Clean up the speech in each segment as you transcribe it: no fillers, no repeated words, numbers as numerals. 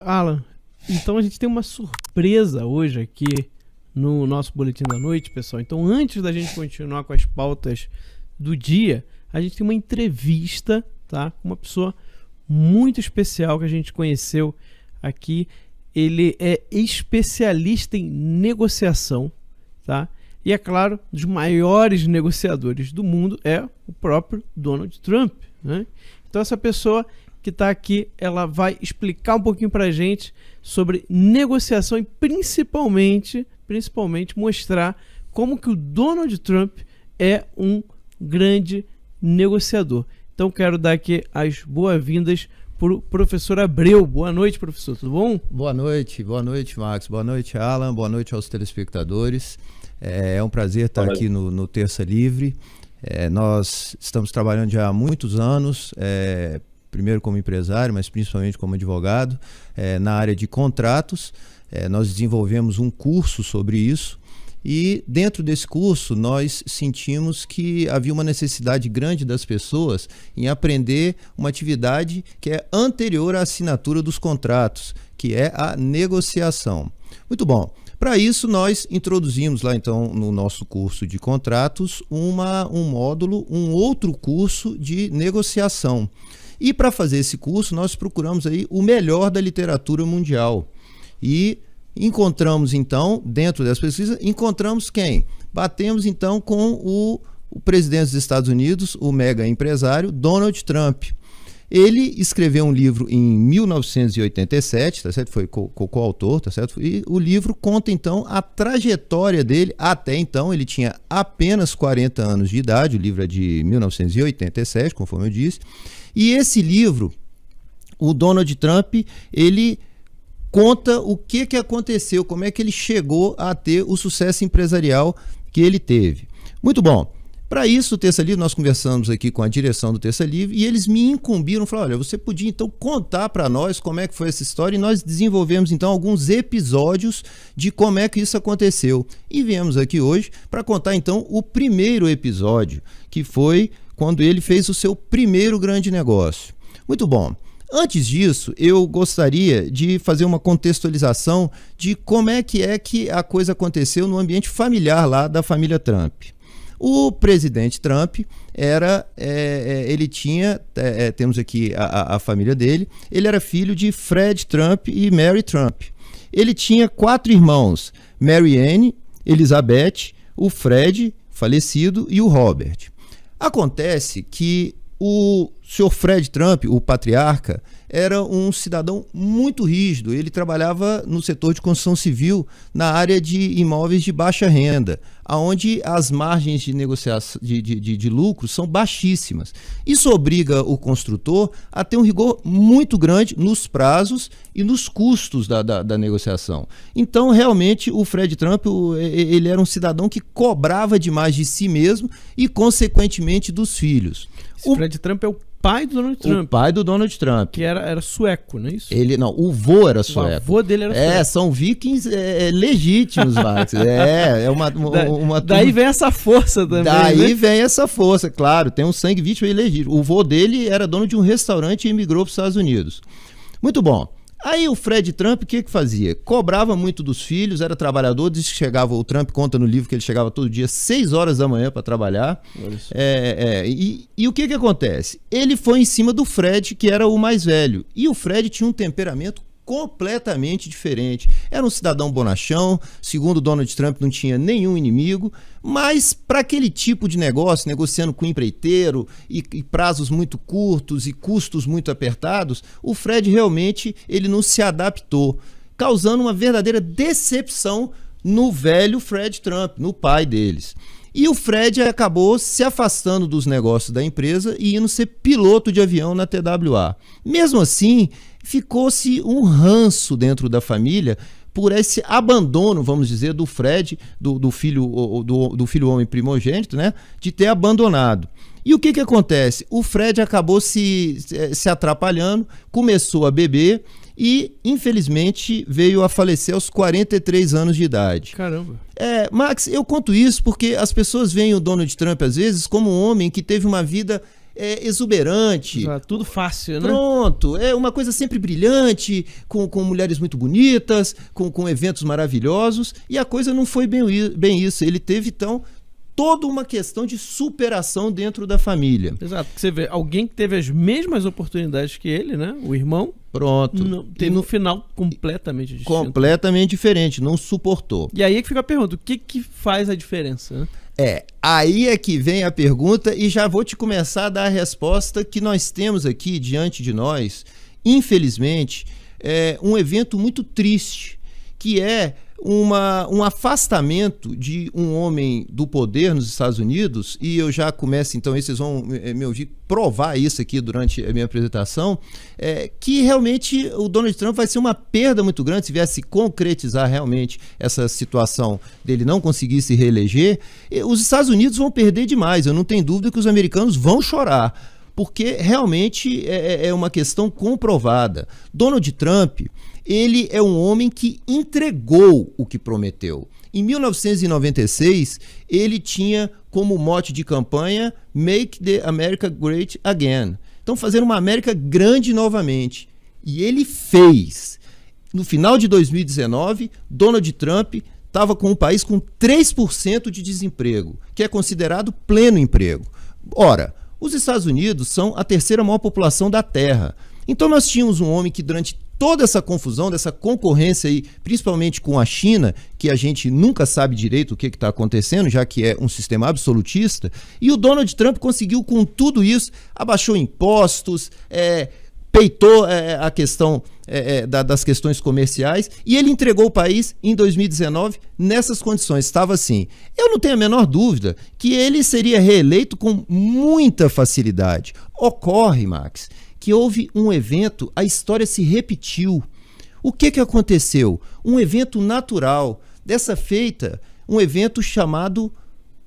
Alan, então a gente tem uma surpresa hoje aqui no nosso Boletim da Noite, pessoal. Então, antes da gente continuar com as pautas do dia, a gente tem uma entrevista, tá? Com uma pessoa muito especial que a gente conheceu aqui. Ele é especialista em negociação, tá? E é claro, um dos maiores negociadores do mundo é o próprio Donald Trump, né? Então essa pessoa que está aqui, ela vai explicar um pouquinho para a gente sobre negociação e principalmente mostrar como que o Donald Trump é um grande negociador. Então quero dar aqui as boas-vindas para o professor Abreu. Boa noite, professor, tudo bom? Boa noite, Max, boa noite, Alan, boa noite aos telespectadores. É um prazer estar aqui no Terça Livre. Nós estamos trabalhando já há muitos anos, primeiro como empresário, mas principalmente como advogado, na área de contratos. Nós desenvolvemos um curso sobre isso e dentro desse curso nós sentimos que havia uma necessidade grande das pessoas em aprender uma atividade que é anterior à assinatura dos contratos, que é a negociação. Muito bom. Para isso, nós introduzimos lá, então, no nosso curso de contratos, um módulo, um outro curso de negociação. E para fazer esse curso, nós procuramos aí o melhor da literatura mundial. E encontramos, então, dentro dessa pesquisa, encontramos quem? Batemos, então, com o presidente dos Estados Unidos, o mega empresário Donald Trump. Ele escreveu um livro em 1987, tá certo? Foi coautor, tá certo? E o livro conta, então, a trajetória dele. Até então, ele tinha apenas 40 anos de idade, o livro é de 1987, conforme eu disse. E esse livro, o Donald Trump, ele conta o que aconteceu, como é que ele chegou a ter o sucesso empresarial que ele teve. Muito bom. Para isso, o Terça Livre, nós conversamos aqui com a direção do Terça Livre e eles me incumbiram, falaram, olha, você podia então contar para nós como é que foi essa história, e nós desenvolvemos então alguns episódios de como é que isso aconteceu. E viemos aqui hoje para contar então o primeiro episódio, que foi quando ele fez o seu primeiro grande negócio. Muito bom. Antes disso, eu gostaria de fazer uma contextualização de como é que a coisa aconteceu no ambiente familiar lá da família Trump. O presidente Trump ele tinha, temos aqui a família dele, ele era filho de Fred Trump e Mary Trump. Ele tinha 4 irmãos, Mary Ann, Elizabeth, o Fred, falecido, e o Robert. Acontece que o senhor Fred Trump, o patriarca, era um cidadão muito rígido. Ele trabalhava no setor de construção civil, na área de imóveis de baixa renda, onde as margens de negociação de lucro são baixíssimas. Isso obriga o construtor a ter um rigor muito grande nos prazos e nos custos da negociação. Então, realmente, o Fred Trump ele era um cidadão que cobrava demais de si mesmo e, consequentemente, dos filhos. O Fred Trump é o pai do Donald Trump. O pai do Donald Trump. Que era sueco, não é isso? O vô era sueco. O avô dele era sueco. São vikings legítimos, Max. Daí vem essa força também. Daí vem essa força, claro. Tem um sangue vítima e legítimo. O vô dele era dono de um restaurante e emigrou para os Estados Unidos. Muito bom. Aí o Fred Trump, o que fazia? Cobrava muito dos filhos, era trabalhador, diz que chegava, o Trump conta no livro que ele chegava todo dia 6 horas da manhã para trabalhar. E o que acontece? Ele foi em cima do Fred, que era o mais velho, e o Fred tinha um temperamento completamente diferente. Era um cidadão bonachão, segundo Donald Trump não tinha nenhum inimigo, mas para aquele tipo de negócio, negociando com empreiteiro e prazos muito curtos e custos muito apertados, o Fred realmente ele não se adaptou, causando uma verdadeira decepção no velho Fred Trump, no pai deles. E o Fred acabou se afastando dos negócios da empresa e indo ser piloto de avião na TWA. Mesmo assim, ficou-se um ranço dentro da família por esse abandono, vamos dizer, do Fred, do filho homem primogênito, né, de ter abandonado. E o que acontece? O Fred acabou se atrapalhando, começou a beber e, infelizmente, veio a falecer aos 43 anos de idade. Caramba. Max, eu conto isso porque as pessoas veem o Donald Trump, às vezes, como um homem que teve uma vida exuberante. Tudo fácil, né? Pronto, é uma coisa sempre brilhante, com mulheres muito bonitas, com eventos maravilhosos, e a coisa não foi bem isso. Ele teve, então, toda uma questão de superação dentro da família. Exato, você vê, alguém que teve as mesmas oportunidades que ele, né? O irmão. Pronto. Teve no final completamente distinto. Completamente diferente, não suportou. E aí é que fica a pergunta, o que faz a diferença, né? Aí é que vem a pergunta e já vou te começar a dar a resposta que nós temos aqui diante de nós, infelizmente, um evento muito triste, que é um afastamento de um homem do poder nos Estados Unidos, e eu já começo, então, vocês vão me ouvir provar isso aqui durante a minha apresentação, que realmente o Donald Trump vai ser uma perda muito grande se viesse concretizar realmente essa situação dele não conseguir se reeleger. Os Estados Unidos vão perder demais, eu não tenho dúvida que os americanos vão chorar, porque realmente é uma questão comprovada. Donald Trump, ele é um homem que entregou o que prometeu. Em 1996, ele tinha como mote de campanha Make the America Great Again. Então, fazer uma América grande novamente. E ele fez. No final de 2019, Donald Trump estava com o país com 3% de desemprego, que é considerado pleno emprego. Ora, os Estados Unidos são a terceira maior população da Terra. Então nós tínhamos um homem que durante toda essa confusão, dessa concorrência aí, principalmente com a China, que a gente nunca sabe direito o que está acontecendo, já que é um sistema absolutista, e o Donald Trump conseguiu com tudo isso, abaixou impostos, peitou a questão das questões comerciais, e ele entregou o país em 2019 nessas condições. Estava assim. Eu não tenho a menor dúvida que ele seria reeleito com muita facilidade. Ocorre, Max, que houve um evento, a história se repetiu. O que aconteceu? Um evento natural, dessa feita, um evento chamado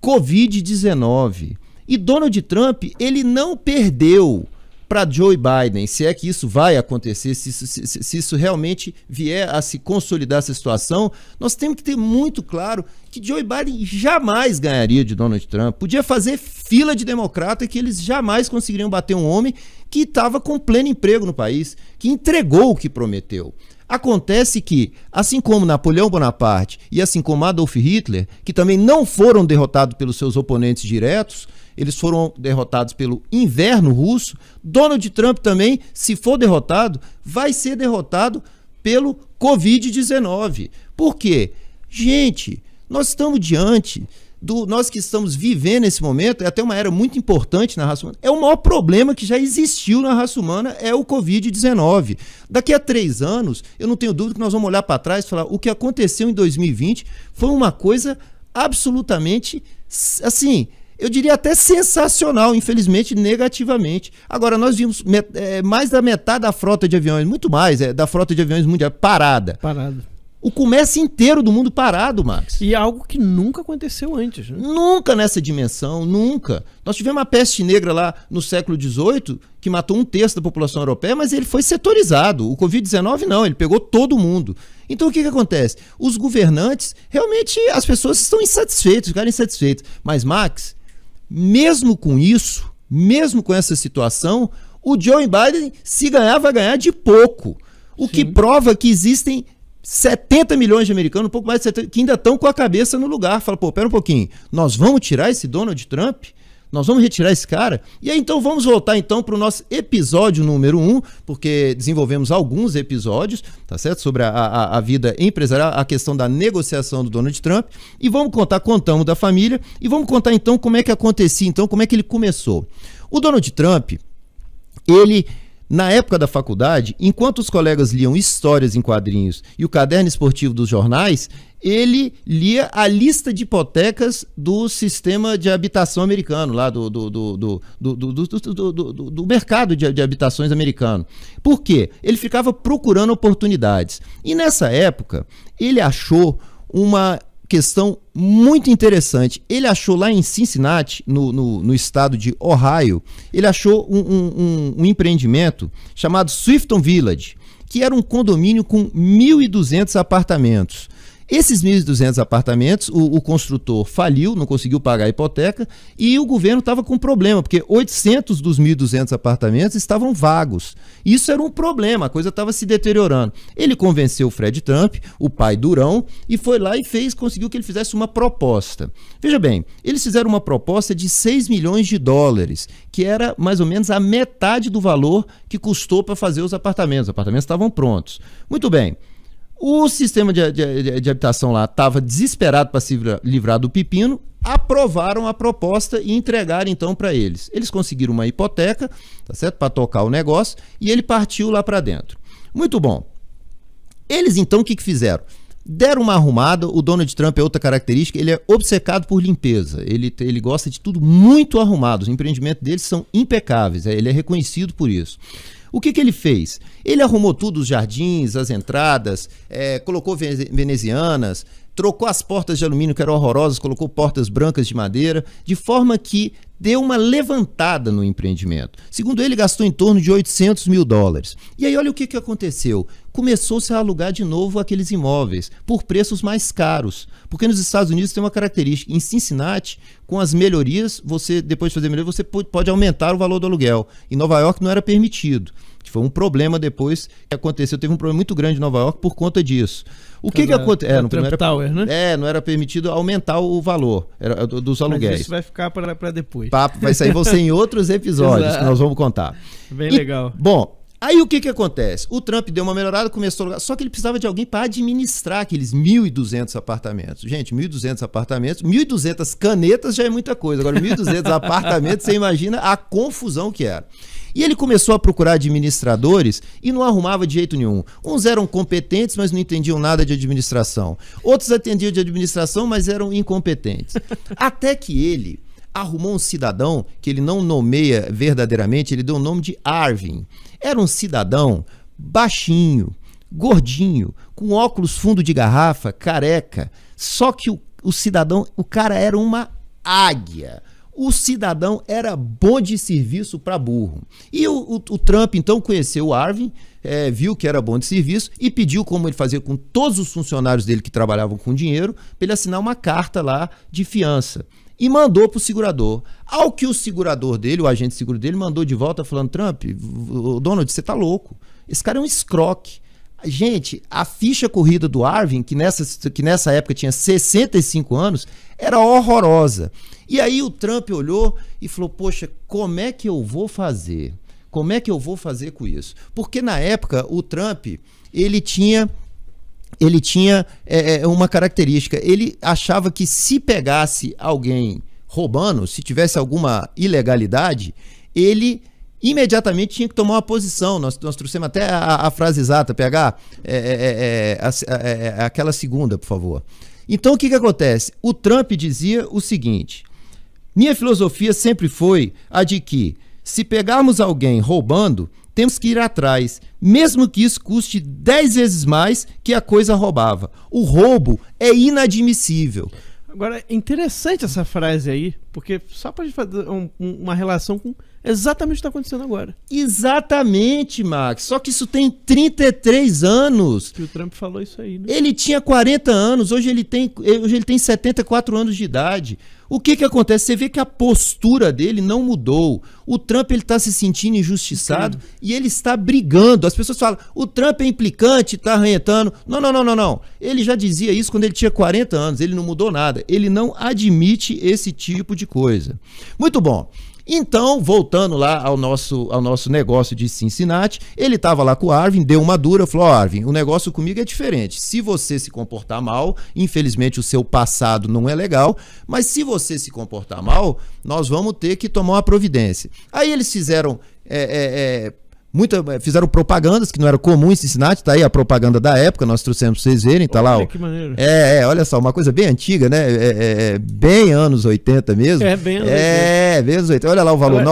Covid-19. E Donald Trump, ele não perdeu para Joe Biden, se é que isso vai acontecer, se isso realmente vier a se consolidar essa situação, nós temos que ter muito claro que Joe Biden jamais ganharia de Donald Trump. Podia fazer fila de democrata que eles jamais conseguiriam bater um homem que estava com pleno emprego no país, que entregou o que prometeu. Acontece que, assim como Napoleão Bonaparte e assim como Adolf Hitler, que também não foram derrotados pelos seus oponentes diretos, eles foram derrotados pelo inverno russo, Donald Trump também, se for derrotado, vai ser derrotado pelo Covid-19. Por quê? Gente, nós estamos diante nós que estamos vivendo esse momento, é até uma era muito importante na raça humana, é o maior problema que já existiu na raça humana, é o Covid-19. Daqui a 3 anos, eu não tenho dúvida que nós vamos olhar para trás e falar, o que aconteceu em 2020 foi uma coisa absolutamente, assim, eu diria até sensacional, infelizmente negativamente. Agora, nós vimos mais da metade da frota de aviões, muito mais, da frota de aviões mundial parada. O comércio inteiro do mundo parado, Max. E algo que nunca aconteceu antes, né? Nunca nessa dimensão, nunca. Nós tivemos a peste negra lá no século XVIII, que matou 1/3 da população europeia, mas ele foi setorizado. O Covid-19 não, ele pegou todo mundo. Então o que acontece? Os governantes, realmente as pessoas estão insatisfeitas, ficaram insatisfeitas. Mas, Max, mesmo com isso, mesmo com essa situação, o Joe Biden, se ganhar, vai ganhar de pouco. O que prova que existem 70 milhões de americanos, um pouco mais de 70, que ainda estão com a cabeça no lugar. Fala, pera um pouquinho, nós vamos tirar esse Donald Trump? Nós vamos retirar esse cara? E aí, então, vamos voltar então para o nosso episódio número 1, porque desenvolvemos alguns episódios, tá certo? Sobre a vida empresarial, a questão da negociação do Donald Trump, e vamos contamos da família, e vamos contar então como é que acontecia, então, como é que ele começou. O Donald Trump, ele, na época da faculdade, enquanto os colegas liam histórias em quadrinhos e o caderno esportivo dos jornais, ele lia a lista de hipotecas do sistema de habitação americano, lá do mercado de habitações americano. Por quê? Ele ficava procurando oportunidades. E nessa época, ele achou uma questão muito interessante. Ele achou lá em Cincinnati, no estado de Ohio, ele achou um empreendimento chamado Swifton Village, que era um condomínio com 1.200 apartamentos. Esses 1.200 apartamentos, o construtor faliu, não conseguiu pagar a hipoteca e o governo estava com problema, porque 800 dos 1.200 apartamentos estavam vagos. Isso era um problema, a coisa estava se deteriorando. Ele convenceu o Fred Trump, o pai durão, e foi lá e conseguiu que ele fizesse uma proposta. Veja bem, eles fizeram uma proposta de 6 milhões de dólares, que era mais ou menos a metade do valor que custou para fazer os apartamentos. Os apartamentos estavam prontos. Muito bem. O sistema de habitação lá estava desesperado para se livrar do pepino, aprovaram a proposta e entregaram então para eles. Eles conseguiram uma hipoteca, tá certo, para tocar o negócio, e ele partiu lá para dentro. Muito bom. Eles então o que fizeram? Deram uma arrumada. O Donald Trump é outra característica, ele é obcecado por limpeza, ele gosta de tudo muito arrumado, os empreendimentos deles são impecáveis, ele é reconhecido por isso. O que ele fez? Ele arrumou tudo, os jardins, as entradas, colocou venezianas, trocou as portas de alumínio que eram horrorosas, colocou portas brancas de madeira, de forma que deu uma levantada no empreendimento. Segundo ele, gastou em torno de 800 mil dólares. E aí olha o que aconteceu. Começou-se a alugar de novo aqueles imóveis por preços mais caros. Porque nos Estados Unidos tem uma característica. Em Cincinnati, com as melhorias, depois de fazer melhoria, você pode aumentar o valor do aluguel. Em Nova York não era permitido. Que foi um problema depois que aconteceu. Teve um problema muito grande em Nova York por conta disso. O que aconteceu? Não era permitido aumentar o valor dos aluguéis. Mas isso vai ficar para depois. Papo vai sair você em outros episódios que nós vamos contar. Bem legal. Bom, aí o que acontece? O Trump deu uma melhorada, começou a alugar, só que ele precisava de alguém para administrar aqueles 1.200 apartamentos. Gente, 1.200 apartamentos, 1.200 canetas já é muita coisa. Agora, 1.200 apartamentos, você imagina a confusão que era. E ele começou a procurar administradores e não arrumava de jeito nenhum. Uns eram competentes, mas não entendiam nada de administração. Outros atendiam de administração, mas eram incompetentes. Até que ele arrumou um cidadão que ele não nomeia verdadeiramente, ele deu o nome de Arvin. Era um cidadão baixinho, gordinho, com óculos fundo de garrafa, careca. Só que o cara era uma águia. O cidadão era bom de serviço para burro. E o Trump, então, conheceu o Arvin, viu que era bom de serviço e pediu, como ele fazia com todos os funcionários dele que trabalhavam com dinheiro, para ele assinar uma carta lá de fiança. E mandou para o segurador. Ao que o segurador dele, o agente de seguro dele, mandou de volta falando: Trump, Donald, você tá louco. Esse cara é um escroque. Gente, a ficha corrida do Arvin, que nessa época tinha 65 anos, era horrorosa. E aí o Trump olhou e falou: poxa, como é que eu vou fazer? Como é que eu vou fazer com isso? Porque na época o Trump, ele tinha uma característica. Ele achava que se pegasse alguém roubando, se tivesse alguma ilegalidade, ele imediatamente tinha que tomar uma posição. Nós trouxemos até a frase exata, PH, aquela segunda, por favor. Então o que acontece? O Trump dizia o seguinte: minha filosofia sempre foi a de que, se pegarmos alguém roubando, temos que ir atrás, mesmo que isso custe 10 vezes mais que a coisa roubava. O roubo é inadmissível. Agora, é interessante essa frase aí, porque só para fazer uma relação com exatamente o que está acontecendo agora. Exatamente, Max. Só que isso tem 33 anos. Que o Trump falou isso aí, né? Ele tinha 40 anos, hoje ele tem 74 anos de idade. O que acontece? Você vê que a postura dele não mudou. O Trump está se sentindo injustiçado e ele está brigando. As pessoas falam: o Trump é implicante, está arranhentando. Não. Ele já dizia isso quando ele tinha 40 anos. Ele não mudou nada. Ele não admite esse tipo de coisa. Muito bom. Então, voltando lá ao nosso negócio de Cincinnati, ele estava lá com o Arvin, deu uma dura, falou: Arvin, o negócio comigo é diferente. Se você se comportar mal, infelizmente o seu passado não é legal, mas se você se comportar mal, nós vamos ter que tomar uma providência. Aí eles fizeram fizeram propagandas que não era comum em Cincinnati, tá aí a propaganda da época, nós trouxemos pra vocês verem, tá lá. Que maneiro. Olha só, uma coisa bem antiga, né? Bem anos 80 mesmo. Bem anos 80. Bem anos 80. Olha lá o valor.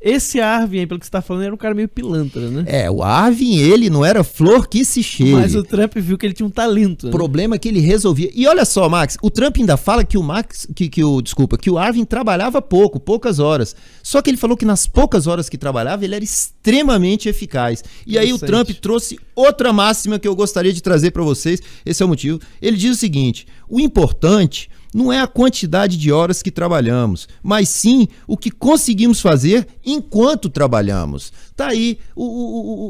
Esse Arvin aí, pelo que você tá falando, era um cara meio pilantra, né? O Arvin, ele não era flor que se cheire. Mas o Trump viu que ele tinha um talento. O problema é que ele resolvia. E olha só, Max, o Trump ainda fala que o Arvin trabalhava poucas horas. Só que ele falou que nas poucas horas que trabalhava, ele era extremamente extremamente eficaz. E aí o Trump trouxe outra máxima que eu gostaria de trazer para vocês, esse é o motivo. Ele diz o seguinte: o importante não é a quantidade de horas que trabalhamos, mas sim o que conseguimos fazer enquanto trabalhamos. Tá aí,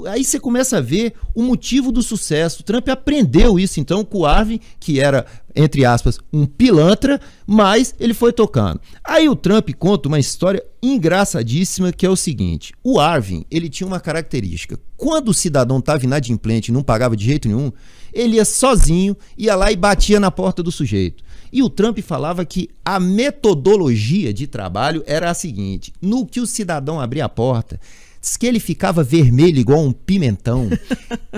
aí você começa a ver o motivo do sucesso. O Trump aprendeu isso então com o Arvin, que era, entre aspas, um pilantra, mas ele foi tocando. Aí o Trump conta uma história engraçadíssima, que é o seguinte: o Arvin, ele tinha uma característica. Quando o cidadão estava inadimplente e não pagava de jeito nenhum, ele ia sozinho, ia lá e batia na porta do sujeito. E o Trump falava que a metodologia de trabalho era a seguinte: no que o cidadão abria a porta, diz que ele ficava vermelho igual um pimentão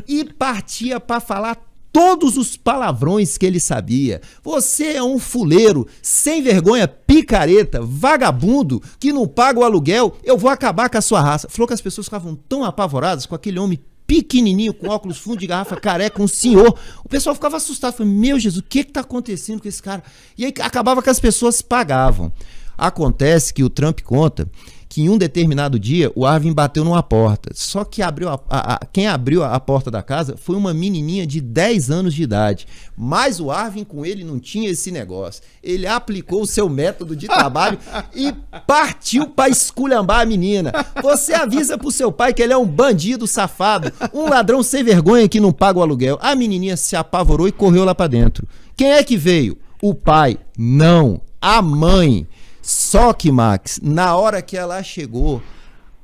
e partia para falar todos os palavrões que ele sabia. Você é um fuleiro, sem vergonha, picareta, vagabundo, que não paga o aluguel, eu vou acabar com a sua raça. Falou que as pessoas ficavam tão apavoradas com aquele homem pequenininho, com óculos fundo de garrafa, careca, um senhor. O pessoal ficava assustado. Falei, meu Jesus, o que tá acontecendo com esse cara? E aí acabava que as pessoas pagavam. Acontece que o Trump conta que em um determinado dia o Arvin bateu numa porta. Só que quem abriu a porta da casa foi uma menininha de 10 anos de idade. Mas o Arvin com ele não tinha esse negócio. Ele aplicou o seu método de trabalho e partiu para esculhambar a menina. Você avisa pro seu pai que ele é um bandido safado, um ladrão sem vergonha que não paga o aluguel. A menininha se apavorou e correu lá para dentro. Quem é que veio? O pai? Não, a mãe. Só que, Max, na hora que ela chegou,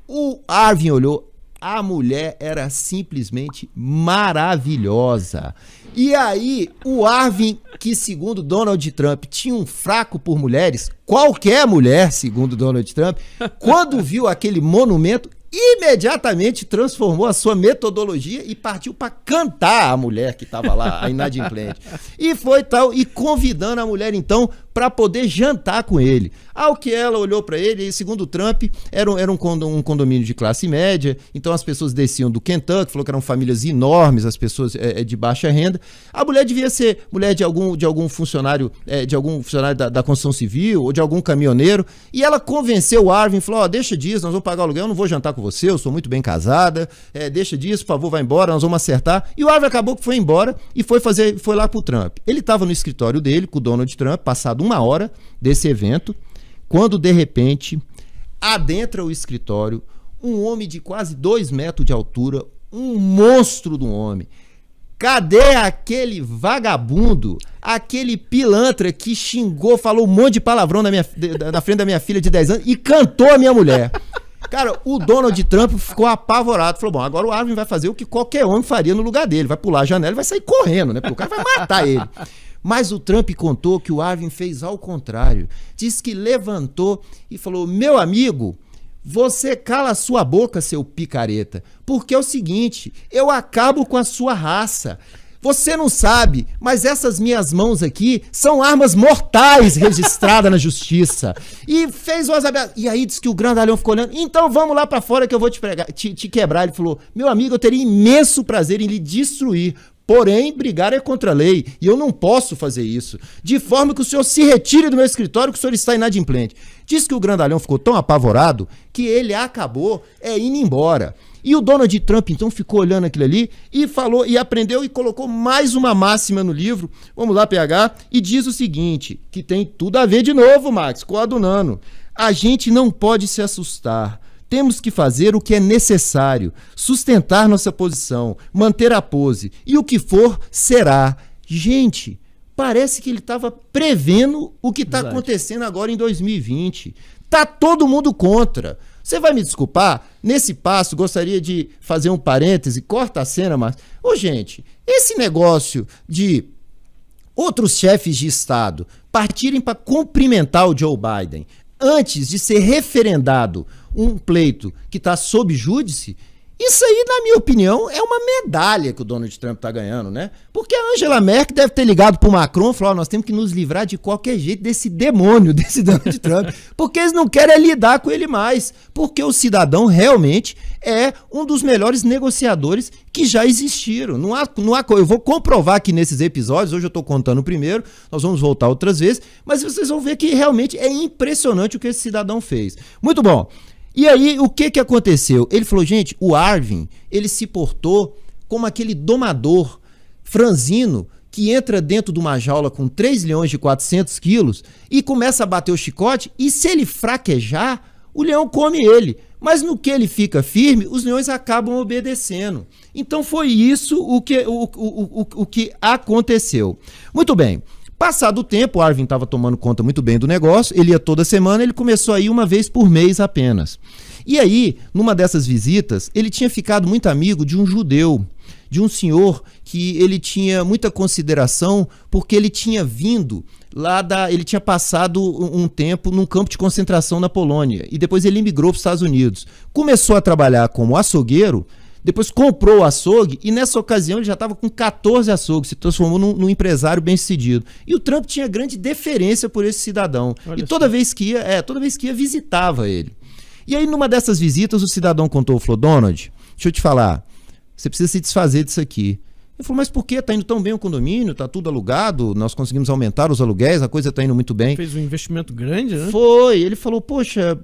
o Arvin olhou, a mulher era simplesmente maravilhosa. E aí, o Arvin, que segundo Donald Trump tinha um fraco por mulheres, qualquer mulher, segundo Donald Trump, quando viu aquele monumento, imediatamente transformou a sua metodologia e partiu para cantar a mulher que estava lá, a inadimplente. E foi tal, e convidando a mulher então para poder jantar com ele. Ao que ela olhou para ele, e segundo o Trump, era um condomínio de classe média, então as pessoas desciam do Kentucky, falou que eram famílias enormes, as pessoas de baixa renda. A mulher devia ser mulher de algum funcionário, da construção civil ou de algum caminhoneiro, e ela convenceu o Arvin, falou, deixa disso, nós vamos pagar o aluguel, eu não vou jantar com você, eu sou muito bem casada, deixa disso, por favor, vai embora, nós vamos acertar. E o Arvin acabou que foi embora e foi lá pro Trump. Ele estava no escritório dele, com o Donald Trump, passado 1 hora desse evento, quando de repente adentra o escritório um homem de quase 2 metros de altura, um monstro de um homem. Cadê aquele vagabundo, aquele pilantra que xingou, falou um monte de palavrão na frente da minha filha de 10 anos e cantou a minha mulher? Cara, o Donald Trump ficou apavorado, falou, bom, agora o Arvin vai fazer o que qualquer homem faria no lugar dele, vai pular a janela e vai sair correndo, né, porque o cara vai matar ele. Mas o Trump contou que o Arvin fez ao contrário. Disse que levantou e falou, meu amigo, você cala a sua boca, seu picareta, porque é o seguinte, eu acabo com a sua raça. Você não sabe, mas essas minhas mãos aqui são armas mortais registradas na justiça. E fez umas ameaças. E aí disse que o grandalhão ficou olhando. Então vamos lá pra fora que eu vou te quebrar. Ele falou, meu amigo, eu teria imenso prazer em lhe destruir. Porém, brigar é contra a lei e eu não posso fazer isso. De forma que o senhor se retire do meu escritório que o senhor está inadimplente. Diz que o grandalhão ficou tão apavorado que ele acabou indo embora. E o Donald Trump, então, ficou olhando aquilo ali e falou, e aprendeu e colocou mais uma máxima no livro. Vamos lá, PH, e diz o seguinte, que tem tudo a ver de novo, Max, com a do Nano. A gente não pode se assustar. Temos que fazer o que é necessário, sustentar nossa posição, manter a pose, e o que for, será. Gente, parece que ele estava prevendo o que está acontecendo agora em 2020. Tá todo mundo contra. Você vai me desculpar? Nesse passo, gostaria de fazer um parêntese, corta a cena, mas... gente, esse negócio de outros chefes de Estado partirem para cumprimentar o Joe Biden antes de ser referendado um pleito que está sob júdice, isso aí, na minha opinião, é uma medalha que o Donald Trump está ganhando, né? Porque a Angela Merkel deve ter ligado para o Macron e falou, nós temos que nos livrar de qualquer jeito desse demônio, desse Donald Trump, porque eles não querem lidar com ele mais, porque o cidadão realmente é um dos melhores negociadores que já existiram. Não há, eu vou comprovar aqui nesses episódios, hoje eu estou contando o primeiro, nós vamos voltar outras vezes, mas vocês vão ver que realmente é impressionante o que esse cidadão fez. Muito bom. E aí, o que aconteceu? Ele falou, gente, o Arvin, ele se portou como aquele domador franzino que entra dentro de uma jaula com 3 leões de 400 quilos e começa a bater o chicote, e se ele fraquejar, o leão come ele. Mas no que ele fica firme, os leões acabam obedecendo. Então foi isso o que aconteceu. Muito bem. Passado o tempo, o Arvin estava tomando conta muito bem do negócio, ele ia toda semana, ele começou a ir uma vez por mês apenas. E aí, numa dessas visitas, ele tinha ficado muito amigo de um judeu, de um senhor que ele tinha muita consideração porque ele tinha vindo ele tinha passado um tempo num campo de concentração na Polônia e depois ele imigrou para os Estados Unidos. Começou a trabalhar como açougueiro, depois comprou o açougue e nessa ocasião ele já estava com 14 açougues, se transformou num empresário bem-sucedido. E o Trump tinha grande deferência por esse cidadão. Olha, e toda vez que ia, visitava ele. E aí numa dessas visitas o cidadão falou, Donald, deixa eu te falar, você precisa se desfazer disso aqui. Ele falou, mas por quê? Tá indo tão bem o condomínio, tá tudo alugado, nós conseguimos aumentar os aluguéis, a coisa tá indo muito bem. Fez um investimento grande, né? Foi, ele falou, poxa,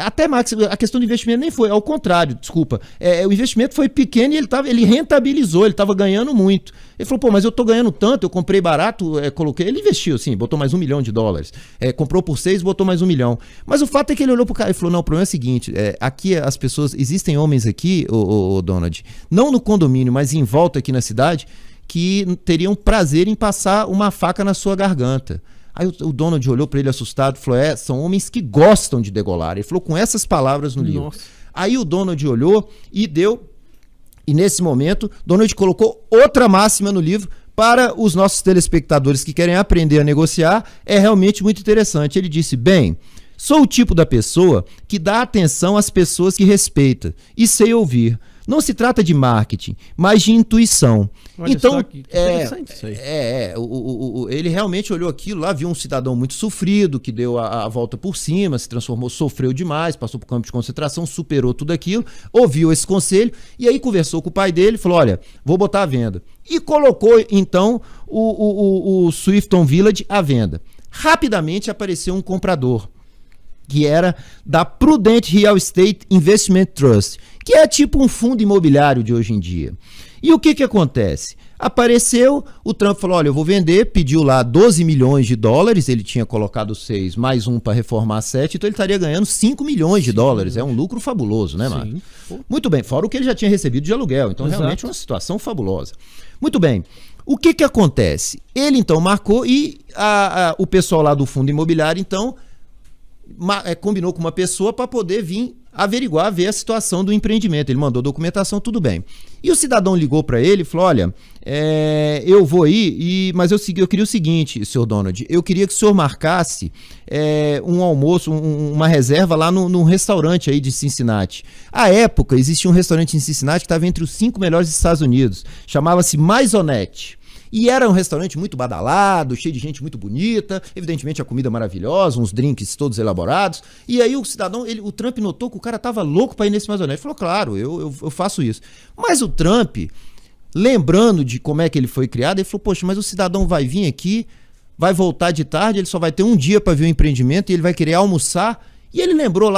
até Max, a questão do investimento nem foi, ao contrário, desculpa, o investimento foi pequeno e ele rentabilizou, ele estava ganhando muito. Ele falou, pô, mas eu tô ganhando tanto, eu comprei barato, coloquei, ele investiu assim, botou mais $1 milhão, comprou por 6, botou mais $1 milhão. Mas o fato é que ele olhou pro cara e falou, não, o problema é o seguinte, aqui as pessoas, existem homens aqui, o Donald, não no condomínio, mas em volta aqui na cidade, que teriam prazer em passar uma faca na sua garganta. Aí o Donald olhou para ele assustado e falou, são homens que gostam de degolar. Ele falou com essas palavras no livro. Aí o Donald olhou e e nesse momento, Donald colocou outra máxima no livro para os nossos telespectadores que querem aprender a negociar, é realmente muito interessante. Ele disse, bem, sou o tipo da pessoa que dá atenção às pessoas que respeita e sei ouvir. Não se trata de marketing, mas de intuição. Olha, então, só que interessante isso aí. Ele realmente olhou aquilo lá, viu um cidadão muito sofrido, que deu a volta por cima, se transformou, sofreu demais, passou por campo de concentração, superou tudo aquilo, ouviu esse conselho e aí conversou com o pai dele, falou, olha, vou botar à venda. E colocou, então, o Swifton Village à venda. Rapidamente apareceu um comprador, que era da Prudent Real Estate Investment Trust, que é tipo um fundo imobiliário de hoje em dia. E o que acontece? Apareceu, o Trump falou, olha, eu vou vender, pediu lá $12 milhões, ele tinha colocado 6, mais um para reformar 7, então ele estaria ganhando $5 milhões. É um lucro fabuloso, né, Marcos? Muito bem, fora o que ele já tinha recebido de aluguel, então realmente é uma situação fabulosa. Muito bem, o que acontece? Ele então marcou e o pessoal lá do fundo imobiliário então combinou com uma pessoa para poder vir averiguar, ver a situação do empreendimento. Ele mandou documentação, tudo bem. E o cidadão ligou para ele e falou, olha, eu vou ir, mas eu queria o seguinte, senhor Donald, eu queria que o senhor marcasse um almoço, uma reserva lá num restaurante aí de Cincinnati. À época, existia um restaurante em Cincinnati que estava entre os 5 melhores dos Estados Unidos, chamava-se Maisonette. E era um restaurante muito badalado, cheio de gente muito bonita, evidentemente a comida maravilhosa, uns drinks todos elaborados. E aí o cidadão, o Trump notou que o cara estava louco para ir nesse Maisonette. Ele falou, claro, eu faço isso. Mas o Trump, lembrando de como é que ele foi criado, ele falou, poxa, mas o cidadão vai vir aqui, vai voltar de tarde, ele só vai ter um dia para ver o empreendimento e ele vai querer almoçar. E ele lembrou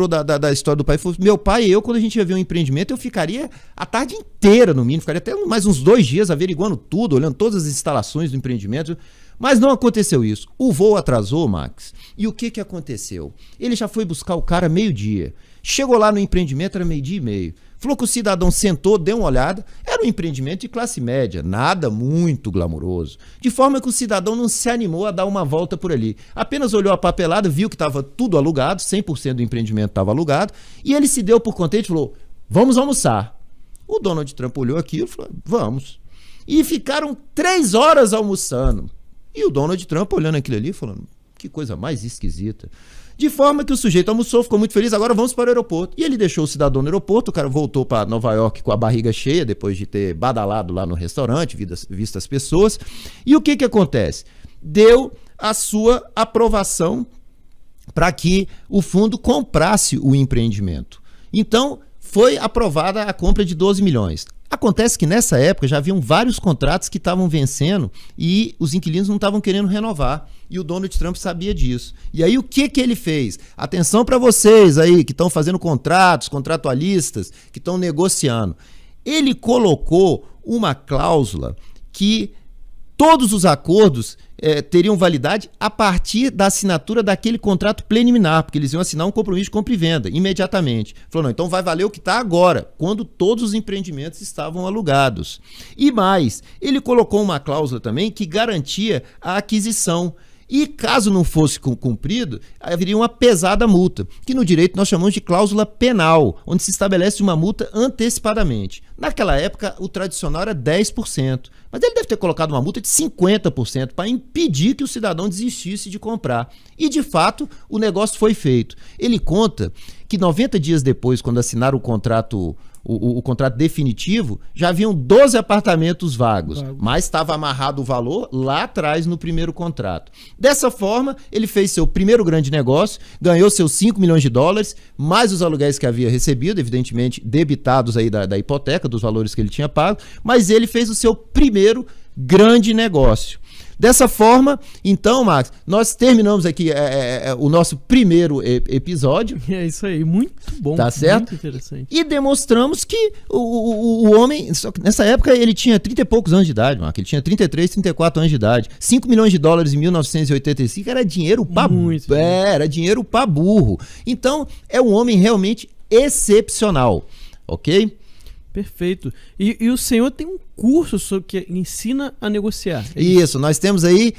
da história do pai, falou, meu pai e eu, quando a gente ia ver um empreendimento, eu ficaria a tarde inteira no mínimo, ficaria até mais uns 2 dias averiguando tudo, olhando todas as instalações do empreendimento, mas não aconteceu isso. O voo atrasou, Max, e o que aconteceu? Ele já foi buscar o cara 12:30, chegou lá no empreendimento, era 12:30, falou que o cidadão sentou, deu uma olhada, era um empreendimento de classe média, nada muito glamuroso. De forma que o cidadão não se animou a dar uma volta por ali. Apenas olhou a papelada, viu que estava tudo alugado, 100% do empreendimento estava alugado, e ele se deu por contente e falou, vamos almoçar. O Donald Trump olhou aquilo e falou, vamos. E ficaram 3 horas almoçando. E o Donald Trump olhando aquilo ali, falando, que coisa mais esquisita. De forma que o sujeito almoçou, ficou muito feliz, agora vamos para o aeroporto. E ele deixou o cidadão no aeroporto, o cara voltou para Nova York com a barriga cheia, depois de ter badalado lá no restaurante, visto as pessoas. E o que acontece? Deu a sua aprovação para que o fundo comprasse o empreendimento. Então, foi aprovada a compra de 12 milhões. Acontece que nessa época já haviam vários contratos que estavam vencendo e os inquilinos não estavam querendo renovar. E o Donald Trump sabia disso. E aí o que ele fez? Atenção para vocês aí que estão fazendo contratos, contratualistas, que estão negociando. Ele colocou uma cláusula que todos os acordos teriam validade a partir da assinatura daquele contrato preliminar, porque eles iam assinar um compromisso de compra e venda imediatamente. Falou, não, então vai valer o que está agora, quando todos os empreendimentos estavam alugados. E mais, ele colocou uma cláusula também que garantia a aquisição. E caso não fosse cumprido, haveria uma pesada multa, que no direito nós chamamos de cláusula penal, onde se estabelece uma multa antecipadamente. Naquela época, o tradicional era 10%, mas ele deve ter colocado uma multa de 50% para impedir que o cidadão desistisse de comprar. E, de fato, o negócio foi feito. Ele conta que 90 dias depois, quando assinaram o contrato definitivo, já haviam 12 apartamentos vagos, mas estava amarrado o valor lá atrás no primeiro contrato. Dessa forma, ele fez seu primeiro grande negócio, ganhou seus 5 milhões de dólares, mais os aluguéis que havia recebido, evidentemente debitados aí da hipoteca, dos valores que ele tinha pago, mas ele fez o seu primeiro grande negócio. Dessa forma, então, Max, nós terminamos aqui o nosso primeiro episódio. É isso aí, muito bom. Tá certo? Muito interessante. E demonstramos que o homem, nessa época ele tinha 30 e poucos anos de idade, Max. Ele tinha 33, 34 anos de idade. 5 milhões de dólares em 1985 era dinheiro pra burro. Era dinheiro pra burro. Então, é um homem realmente excepcional, ok? Perfeito. E o senhor tem um curso sobre que ensina a negociar. Isso, nós temos aí,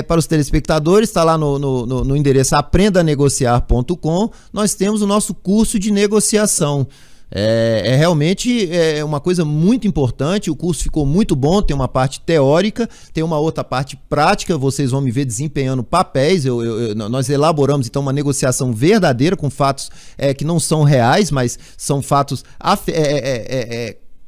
para os telespectadores, está lá no endereço aprendanegociar.com, nós temos o nosso curso de negociação. Realmente uma coisa muito importante, o curso ficou muito bom, tem uma parte teórica, tem uma outra parte prática, vocês vão me ver desempenhando papéis, nós elaboramos então uma negociação verdadeira com fatos que não são reais, mas são fatos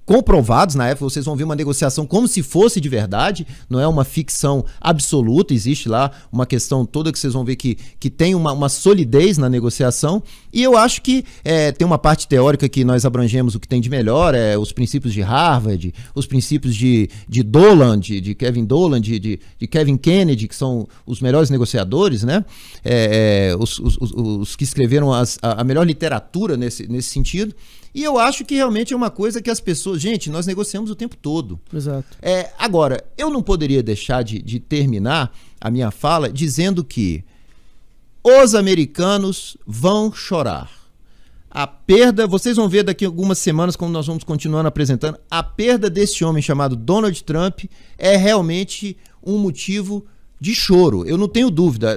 comprovados. Na época vocês vão ver uma negociação como se fosse de verdade, não é uma ficção absoluta, existe lá uma questão toda que vocês vão ver que tem uma solidez na negociação, e eu acho que tem uma parte teórica que nós abrangemos o que tem de melhor, os princípios de Harvard, os princípios de Dolan, de Kevin Dolan, de Kevin Kennedy, que são os melhores negociadores, né? Os que escreveram a melhor literatura nesse sentido. E eu acho que realmente é uma coisa que as pessoas... Gente, nós negociamos o tempo todo. Exato. Agora, eu não poderia deixar de terminar a minha fala dizendo que os americanos vão chorar. A perda... Vocês vão ver daqui a algumas semanas, como nós vamos continuando apresentando, a perda desse homem chamado Donald Trump é realmente um motivo de choro, eu não tenho dúvida.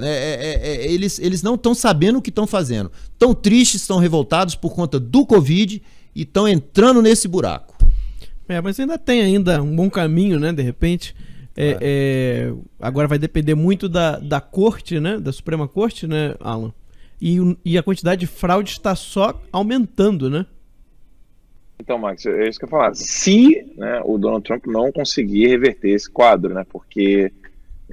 Eles não estão sabendo o que estão fazendo. Estão tristes, estão revoltados por conta do Covid e estão entrando nesse buraco. Mas ainda tem um bom caminho, né? De repente. Agora vai depender muito da corte, né? Da Suprema Corte, né, Alan? E a quantidade de fraude está só aumentando, né? Então, Max, é isso que eu ia falar. Se, né, o Donald Trump não conseguir reverter esse quadro, né? Porque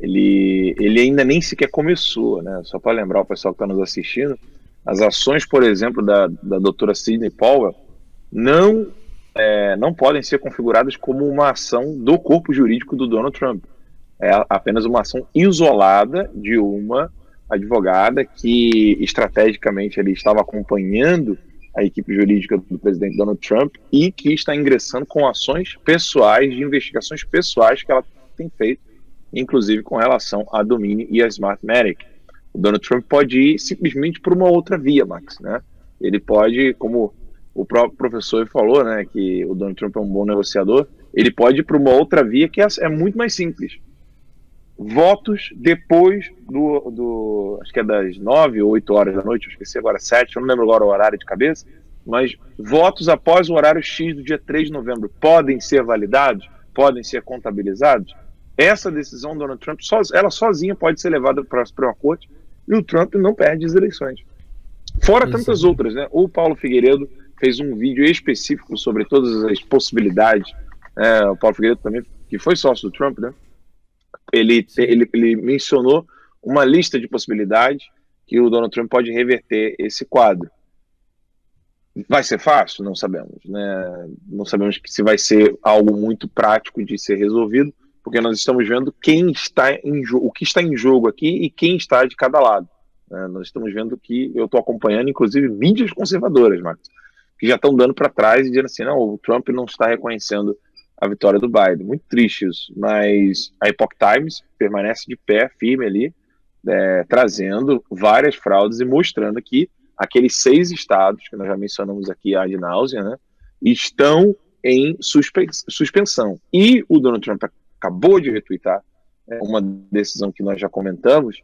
ele ainda nem sequer começou, né? Só para lembrar o pessoal que está nos assistindo, as ações, por exemplo, da doutora Sidney Powell não podem ser configuradas como uma ação do corpo jurídico do Donald Trump. É apenas uma ação isolada de uma advogada que estrategicamente ele estava acompanhando a equipe jurídica do presidente Donald Trump e que está ingressando com ações pessoais, de investigações pessoais que ela tem feito, inclusive com relação a Domínio e a Smartmatic. O Donald Trump pode ir simplesmente por uma outra via, Max, né? Ele pode, como o próprio professor falou, né, que o Donald Trump é um bom negociador, ele pode ir por uma outra via que é muito mais simples. Votos depois acho que é das 9 ou 8 horas da noite, eu esqueci agora, 7, eu não lembro agora o horário de cabeça, mas votos após o horário X do dia 3 de novembro podem ser validados, podem ser contabilizados. Essa decisão do Donald Trump, ela sozinha pode ser levada para a Suprema Corte e o Trump não perde as eleições. Fora tantas outras, né? O Paulo Figueiredo fez um vídeo específico sobre todas as possibilidades. O Paulo Figueiredo também, que foi sócio do Trump, né? Ele mencionou uma lista de possibilidades que o Donald Trump pode reverter esse quadro. Vai ser fácil? Não sabemos, né? Não sabemos se vai ser algo muito prático de ser resolvido, porque nós estamos vendo quem está o que está em jogo aqui e quem está de cada lado. Né? Nós estamos vendo que eu estou acompanhando, inclusive, mídias conservadoras, Marcos, que já estão dando para trás e dizendo assim, não, o Trump não está reconhecendo a vitória do Biden. Muito triste isso, mas a Epoch Times permanece de pé, firme ali, trazendo várias fraudes e mostrando que aqueles 6 estados, que nós já mencionamos aqui ad nauseam, né, estão em suspensão. E o Donald Trump acabou de retweetar uma decisão que nós já comentamos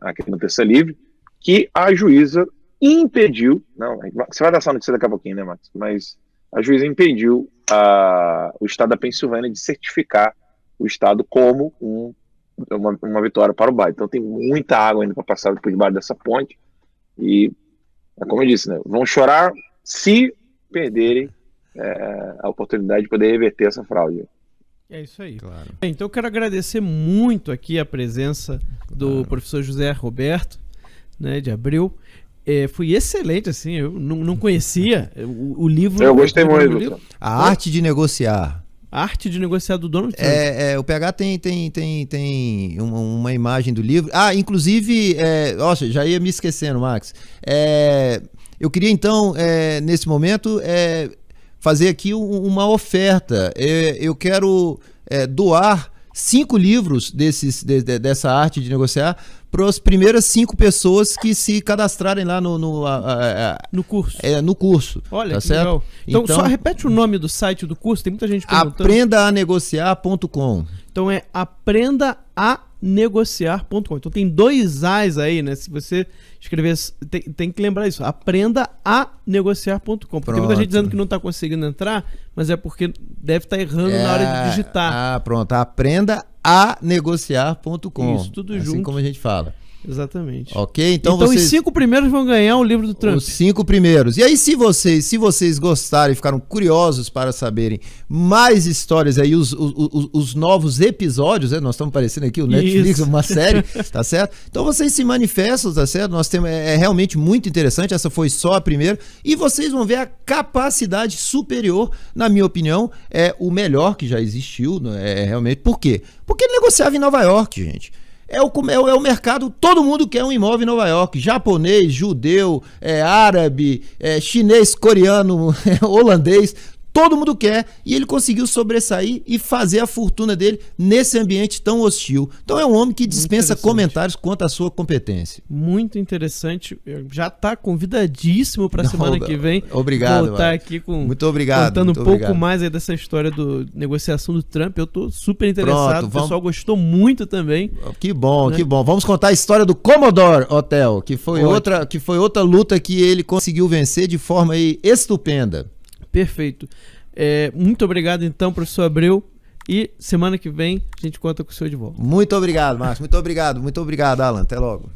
aqui no Terça Livre, que a juíza impediu, não, você vai dar essa notícia daqui a pouquinho, né, Max? Mas a juíza impediu o estado da Pensilvânia de certificar o estado como uma vitória para o Biden. Então tem muita água ainda para passar por debaixo dessa ponte e, como eu disse, né, vão chorar se perderem a oportunidade de poder reverter essa fraude. É isso aí. Claro. Bem, então eu quero agradecer muito aqui a presença do professor José Roberto, né, de Abreu. Foi excelente, assim, eu não conhecia o livro. Eu gostei muito. A Arte de Negociar. A Arte de Negociar do Donald Trump. O PH tem uma imagem do livro. Inclusive, nossa, já ia me esquecendo, Max. Eu queria então, nesse momento, fazer aqui uma oferta. Eu quero doar 5 livros dessa Arte de Negociar para as primeiras 5 pessoas que se cadastrarem lá no curso. No curso. Olha, tá que certo? legal. Então, só repete o nome do site do curso, tem muita gente perguntando. Aprendaanegociar.com. Então é aprendaanegociar.com. Então tem 2 A's aí, né? Se você escrever, tem que lembrar isso. Aprendaanegociar.com. Porque tem muita gente dizendo que não está conseguindo entrar, mas é porque deve estar errando na hora de digitar. Pronto. Aprendaanegociar.com. Isso, tudo assim junto. Assim como a gente fala. Exatamente. Ok? Então os 5 primeiros vão ganhar o livro do Trump. Os 5 primeiros. E aí, se vocês gostarem, ficaram curiosos para saberem mais histórias aí, os novos episódios, né? Nós estamos parecendo aqui o Netflix, uma série, tá certo? Então vocês se manifestam, tá certo? Nós temos, realmente muito interessante, essa foi só a primeira, e vocês vão ver a capacidade superior, na minha opinião, é o melhor que já existiu, né? Realmente. Por quê? Porque ele negociava em Nova York, gente. É o mercado, todo mundo quer um imóvel em Nova York, japonês, judeu, árabe, chinês, coreano, holandês, todo mundo quer, e ele conseguiu sobressair e fazer a fortuna dele nesse ambiente tão hostil. Então é um homem que dispensa comentários quanto à sua competência. Muito interessante, já está convidadíssimo para a semana que vem. Obrigado. Voltar aqui muito obrigado, contando um pouco mais aí dessa história da negociação do Trump. Eu estou super interessado, o pessoal gostou muito também. Que bom, né? Que bom. Vamos contar a história do Commodore Hotel, que foi outra luta que ele conseguiu vencer de forma aí estupenda. Perfeito. Muito obrigado então, professor Abreu, e semana que vem a gente conta com o senhor de volta. Muito obrigado, Márcio, muito obrigado, Alan, até logo.